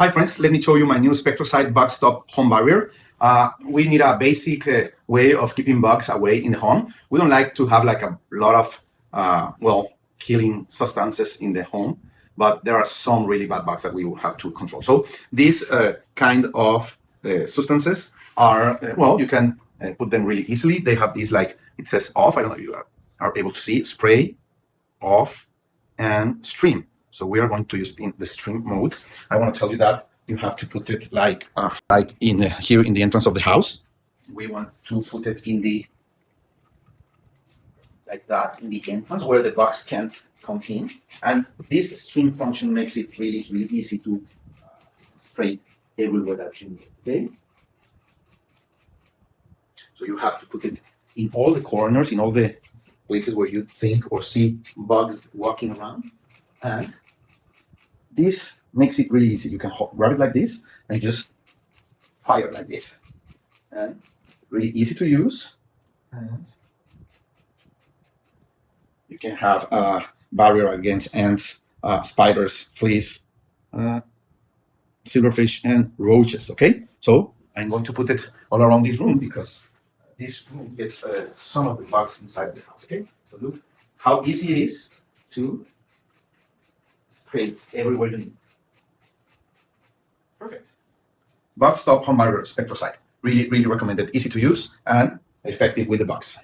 Hi friends, let me show you my new Spectracide bug stop home barrier. We need a basic way of keeping bugs away in the home. We don't like to have like a lot of, killing substances in the home, but there are some really bad bugs that we will have to control. So these kind of substances are, you can put them really easily. They have these, like, it says off. I don't know if you are able to see, spray, off, and stream. So we are going to use in the stream mode. I want to tell you that you have to put it like in here in the entrance of the house. We want to put it in the, like that, in the entrance where the bugs can come in. And this stream function makes it really, really easy to spray everywhere that you need, okay? So you have to put it in all the corners, in all the places where you think or see bugs walking around. And this makes it really easy. You can grab it like this and just fire like this. And really easy to use. And you can have a barrier against ants, spiders, fleas, silverfish, and roaches. Okay, so I'm going to put it all around this room because this room gets some of the bugs inside the house. Okay, so look how easy it is to spray everywhere you need. Perfect. Bug stop home barrier Spectracide. Really, really recommended. Easy to use and effective with the bugs.